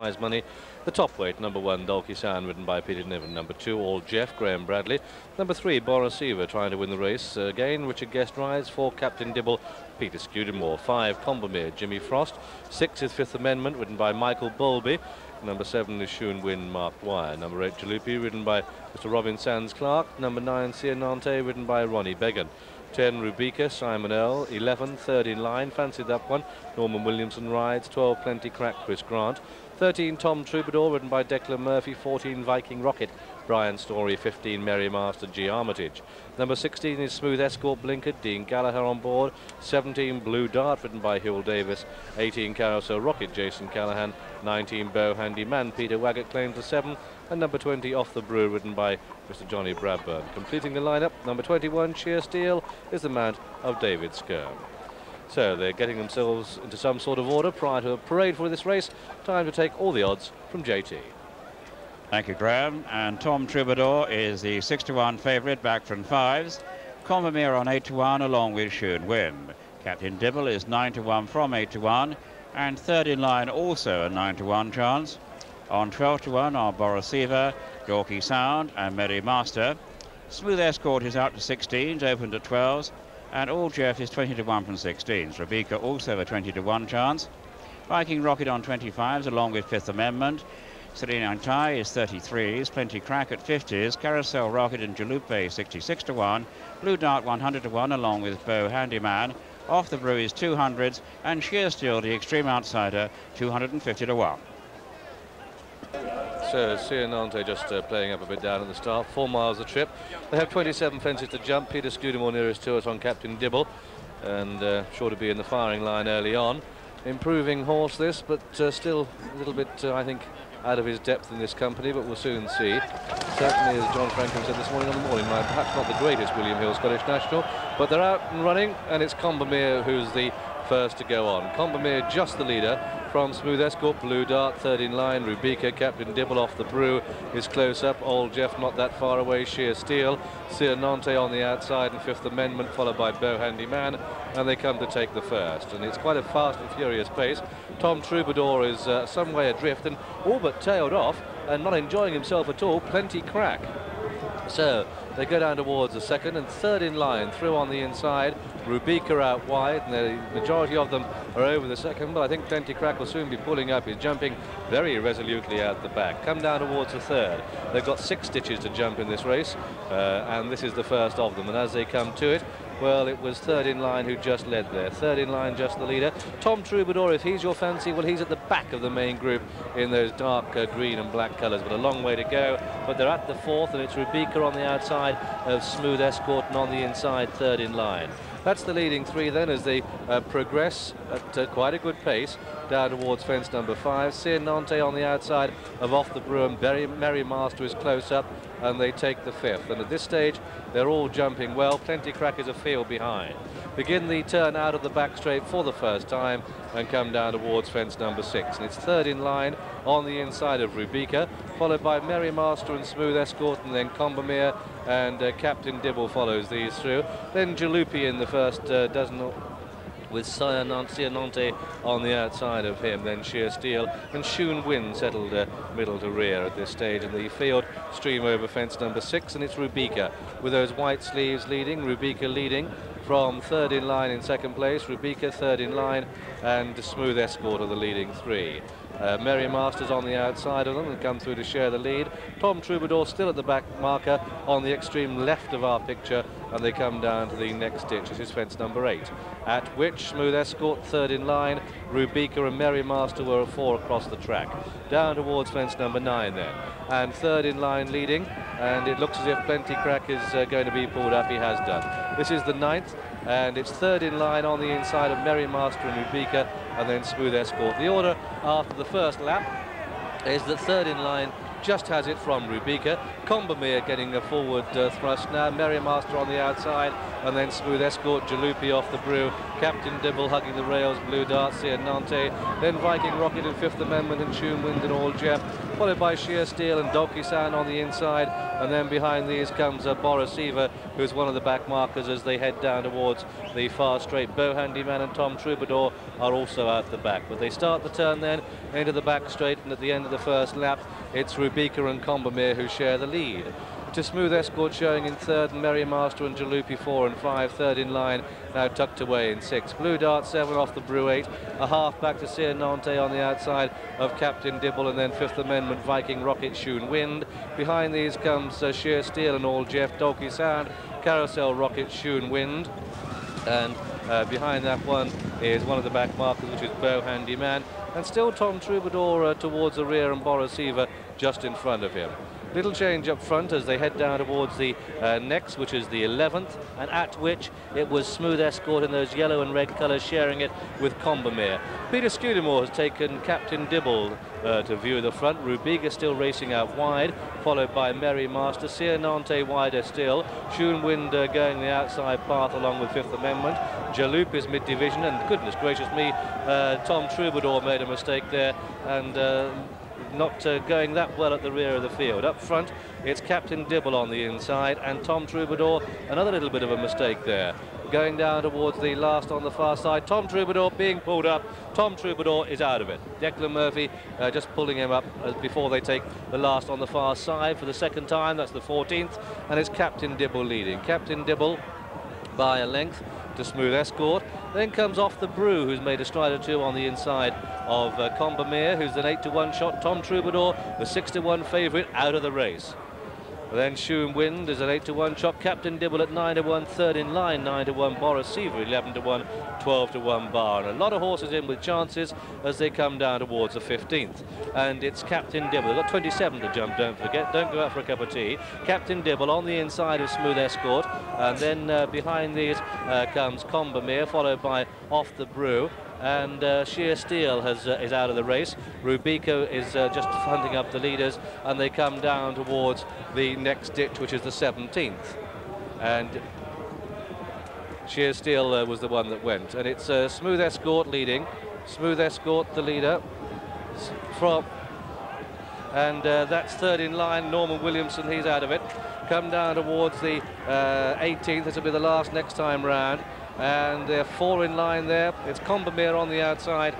Prize money. The top weight, number 1, Dolky Sound, ridden by Peter Niven. Number 2, All Jeff, Graham Bradley. Number 3, Boris Eva, trying to win the race. Again, Richard Guest rides. 4, Captain Dibble, Peter Scudamore. 5, Combomere, Jimmy Frost. 6 is Fifth Amendment, ridden by Michael Bowlby. Number 7 is Shoon Win, Mark Dwyer. Number 8, Jalopy, ridden by Mr. Robin Sands Clark. Number 9, Sienante, ridden by Ronnie Began. 10, Rubica, Simon L. 11, third in line, fancied that one, Norman Williamson rides. 12, Plenty Crack, Chris Grant. 13, Tom Troubadour, ridden by Declan Murphy. 14, Viking Rocket, Brian Story. 15, Merry Master, G. Armitage. Number 16 is Smooth Escort, Blinkered, Dean Gallagher on board. 17, Blue Dart, ridden by Hill Davis. 18, Carousel Rocket, Jason Callahan. 19, Bow Handy Man, Peter Waggett claims the 7. And number 20, Off the Brew, ridden by Mr. Johnny Bradburn. Completing the lineup, number 21, Sheer Steel, is the mount of David Skirm. So they're getting themselves into some sort of order prior to a parade for this race. Time to take all the odds from JT. Thank you, Graham. And Tom Troubadour is the 6-to-1 favourite, back from 5s. Combomere on 8-to-1 along with Shoon Win. Captain Dibble is 9-to-1 from 8-to-1. And third in line also a 9-to-1 chance. On 12-to-1 are Boris Eva, Dolky Sound and Merry Master. Smooth Escort is out to 16s, open to 12s. And All Jeff is 20-to-1 from 16s. Rubica also a 20-to-1 chance. Viking Rocket on 25s along with Fifth Amendment. Sienante is 33s. Plenty Crack at 50s. Carousel Rocket and Jalopy 66-to-1. Blue Dart 100-to-1 along with Bow Handyman. Off the Brew is 200s. And Sheer Steel, the extreme outsider, 250-to-1. So Sienante just playing up a bit down at the start. 4 miles the trip. They have 27 fences to jump. Peter Scudamore nearest to us on Captain Dibble, and sure to be in the firing line early on. Improving horse this, but still a little bit, I think, out of his depth in this company, but we'll soon see. Certainly, as John Franklin said this morning on the morning line, perhaps not the greatest William Hill Scottish National, but they're out and running, and it's Combomere who's the first to go on. Combomere just the leader from Smooth Escort, Blue Dart third in line. Rubica, Captain Dibble off the Brew is close up. Old Jeff not that far away. Sheer Steel, Sienante on the outside, and Fifth Amendment followed by Bow Handy Man, and they come to take the first. And it's quite a fast and furious pace. Tom Troubadour is some way adrift and all but tailed off and not enjoying himself at all. Plenty Crack. So they go down towards the second, and third in line through on the inside. Rubica out wide, and the majority of them are over the second, but I think Plenty Crack will soon be pulling up. He's jumping very resolutely out the back. Come down towards the third. They've got 6 stitches to jump in this race, and this is the first of them. And as they come to it, well, it was third in line who just led there. Third in line, just the leader. Tom Troubadour, if he's your fancy, well, he's at the back of the main group in those dark green and black colours, but a long way to go. But they're at the fourth, and it's Rubica on the outside of Smooth Escort, and on the inside, third in line. That's the leading 3 then as they progress at quite a good pace down towards fence number 5. Sienante on the outside of Off the Brew, and Merry Master is close up, and they take the 5th. And at this stage, they're all jumping well. Plenty Crack is a field behind. Begin the turn out of the back straight for the first time and come down towards fence number 6. And it's third in line on the inside of Rubica, followed by Merry Master and Smooth Escort, and then Combomere and Captain Dibble follows these through. Then Jalopy in the first dozen, with Sienante on the outside of him, then Sheer Steel and Shoon Win settled middle to rear at this stage, and the field stream over fence number 6, and it's Rubica with those white sleeves leading. Rubica leading from third in line in second place. Rubica third in line, and Smooth Escort are the leading 3. Merry Master's on the outside of them and come through to share the lead. Tom Troubadour still at the back marker on the extreme left of our picture, and they come down to the next ditch. This is fence number 8, at which Smooth Escort third in line. Rubica and Merry Master were 4 across the track. Down towards fence number 9 then, and third in line leading, and it looks as if Plenty Crack is going to be pulled up. He has done. This is the 9th, and it's third in line on the inside of Merry Master and Rubica, and then Smooth Escort. The order after the first lap is that third in line just has it from Rubika. Combemere getting a forward thrust now. Merrymaster on the outside, and then Smooth Escort, Jalupy off the brew. Captain Dibble hugging the rails, Blue Dart, Nantes. Then Viking Rocket and Fifth Amendment and Tune Wind and All Jeff, followed by Sheer Steel and Dolky-san on the inside. And then behind these comes Boris Eva, who's one of the back markers as they head down towards the far straight. Beau Handyman and Tom Troubadour are also out the back. But they start the turn then into the back straight, and at the end of the first lap, it's Rubika and Combemere who share the lead. To Smooth Escort showing in third, and Merrymaster and Jalupy 4 and 5, third in line, now tucked away in 6. Blue Dart 7 off the brew 8, a half back to Nantes on the outside of Captain Dibble, and then Fifth Amendment, Viking Rocket, Shun Wind. Behind these comes Sheer Steel and All Jeff, Dolky Sound, Carousel Rocket, Shun Wind, and behind that one is one of the back markers, which is Beau Handyman, and still Tom Troubadour towards the rear, and Boris Eva just in front of him. Little change up front as they head down towards the next, which is the 11th, and at which it was Smooth Escort in those yellow and red colours sharing it with Combemere. Peter Scudamore has taken Captain Dibble to view the front. Rubika still racing out wide, followed by Merrymaster. Nantes wider still. Shun Wind going the outside path along with Fifth Amendment. Jalupy's mid-division, and goodness gracious me, Tom Troubadour made a mistake there, and not going that well at the rear of the field. Up front, it's Captain Dibble on the inside, and Tom Troubadour, another little bit of a mistake there. Going down towards the last on the far side, Tom Troubadour being pulled up. Tom Troubadour is out of it. Declan Murphy just pulling him up before they take the last on the far side for the second time. That's the 14th, and it's Captain Dibble leading. Captain Dibble by a length to Smooth Escort. Then comes Off the Brew, who's made a stride or two on the inside of Combemere, who's an 8-to-1 shot. Tom Troubadour, the 6-to-1 favourite, out of the race. Then Shun Wind is an 8-to-1 shot. Captain Dibble at 9-to-1, third in line, 9-to-1 Boris Eva, 11-to-1, 12-to-1 bar. And a lot of horses in with chances as they come down towards the 15th. And it's Captain Dibble. They've got 27 to jump, don't forget. Don't go out for a cup of tea. Captain Dibble on the inside of Smooth Escort. And then behind these comes Combemere, followed by Off the Brew. And Sheer Steel is out of the race. Rubika is just hunting up the leaders, and they come down towards the next ditch, which is the 17th. And Sheer Steel was the one that went, and it's Smooth Escort leading. Smooth Escort the leader and that's third in line. Norman Williamson, he's out of it. Come down towards the 18th. This will be the last next time round. And they're 4 in line there. It's Combemere on the outside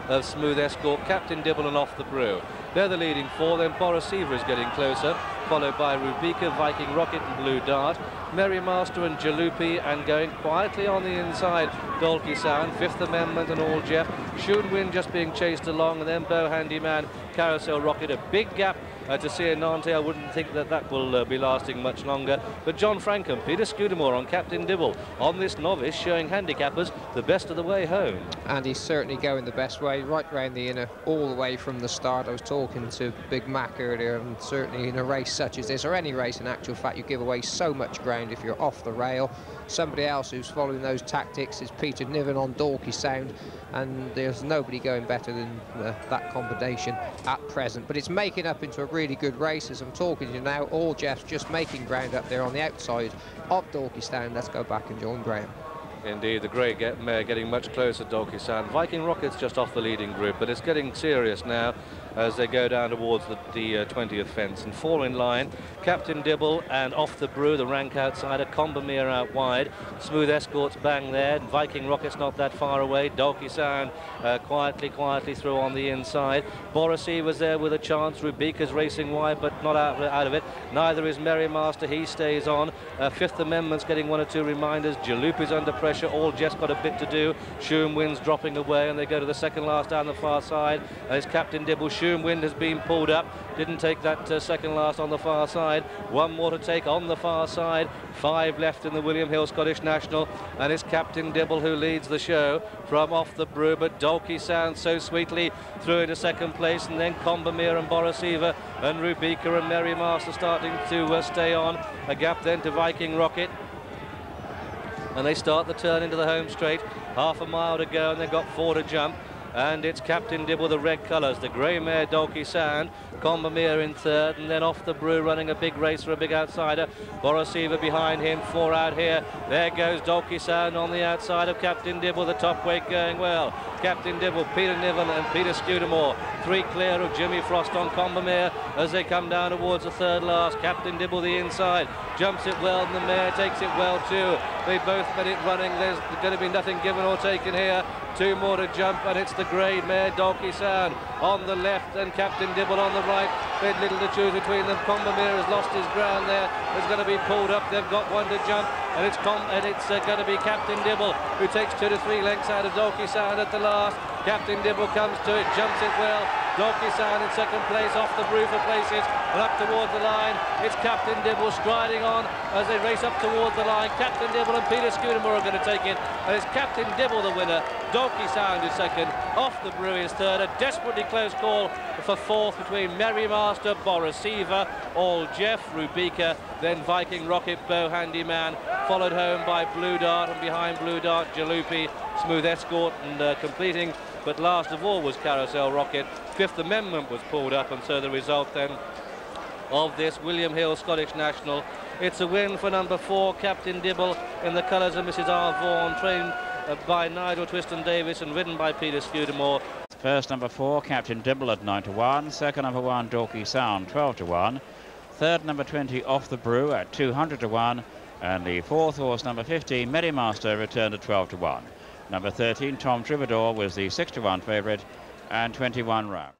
of Smooth Escort, Captain Dibble and Off the Brew. They're the leading 4. Then Boris Eva is getting closer, followed by Rubika, Viking Rocket and Blue Dart. Merrymaster and Jalupy, and going quietly on the inside, Dolky Sound, Fifth Amendment and All Jeff. Shun Wind just being chased along, and then Beau Handyman, Carousel Rocket. A big gap to Nantes. I wouldn't think that will be lasting much longer. But John Frankham, Peter Scudamore on Captain Dibble on this novice, showing handicappers the best of the way home. And he's certainly going the best way, right round the inner, all the way from the start. I was talking to Big Mac earlier, and certainly in a race such as this, or any race in actual fact, you give away so much ground if you're off the rail. Somebody else who's following those tactics is Peter Niven on Dolky Sound, and there's nobody going better than that combination at present. But it's making up into a really good race as I'm talking to you now. All Jeff's just making ground up there on the outside of Dolky Sound. Let's go back and join Graham. Indeed, the grey mare getting much closer to Dolky Sound. Viking Rocket's just off the leading group, but it's getting serious now as they go down towards the 20th fence. And 4 in line, Captain Dibble and Off the Brew, the rank outsider. Combemere out wide. Smooth Escort's bang there. Viking Rocket's not that far away. Dolky Sound quietly through on the inside. Boris Eva's there with a chance. Rubika's racing wide, but not out of it. Neither is Merrymaster. He stays on. Fifth Amendment's getting 1 or 2 reminders. Jalupy's under pressure. All just got a bit to do. Shun Wind's dropping away, and they go to the second last down the far side. And it's Captain Dibble. Shun Wind has been pulled up. Didn't take that second last on the far side. 1 more to take on the far side. 5 left in the William Hill Scottish National, and it's Captain Dibble who leads the show from Off the Brew. But Dolky Sound so sweetly through into second place, and then Combemere and Boris Eva and Rubika and Merrymaster starting to stay on. A gap then to Viking Rocket. And they start the turn into the home straight. Half a mile to go, and they've got 4 to jump. and it's Captain Dibble, the red colours, the grey mare Dolky Sound, Combamere in third, and then Off the Brew running a big race for a big outsider. Borosiva behind him, 4 out here. There goes Dolky Sound on the outside of Captain Dibble, the top weight going well. Captain Dibble, Peter Niven and Peter Scudamore, 3 clear of Jimmy Frost on Combamere as they come down towards the third last. Captain Dibble the inside, jumps it well, and the mare takes it well too. They both met it running. There's going to be nothing given or taken here. 2 more to jump, and it's the grey mare Dolky Sound on the left and Captain Dibble on the right. Bit little to choose between them. Combamere has lost his ground there. It's going to be pulled up. They've got 1 to jump, and it's going to be Captain Dibble who takes 2 to 3 lengths out of Dolky Sound at the last. Captain Dibble comes to it, jumps it well. Dolky Sound in second place, Off the Brew for places, and up towards the line. It's Captain Dibble striding on as they race up towards the line. Captain Dibble and Peter Scudamore are going to take it, and it's Captain Dibble the winner. Dolky Sound is second, Off the Brew is third. A desperately close call for fourth between Merry Master, Borosiva, All Jeff, Rubika, then Viking Rocket, Bow Handyman, followed home by Blue Dart, and behind Blue Dart, Jalopy, Smooth Escort, and completing, but last of all was Carousel Rocket. Fifth Amendment was pulled up, and so the result then of this William Hill Scottish National, it's a win for number 4, Captain Dibble, in the colours of Mrs. R. Vaughan, trained by Nigel Twiston-Davies and ridden by Peter Scudamore. First number 4, Captain Dibble at 9 to 1. Second number 1, Dolky Sound, 12 to 1. Third number 20, Off the Brew at 200 to 1. And the fourth horse, number 15, Merry Master, returned at 12 to 1. Number 13, Tom Tribador, was the 6 to 1 favourite, and 21 round.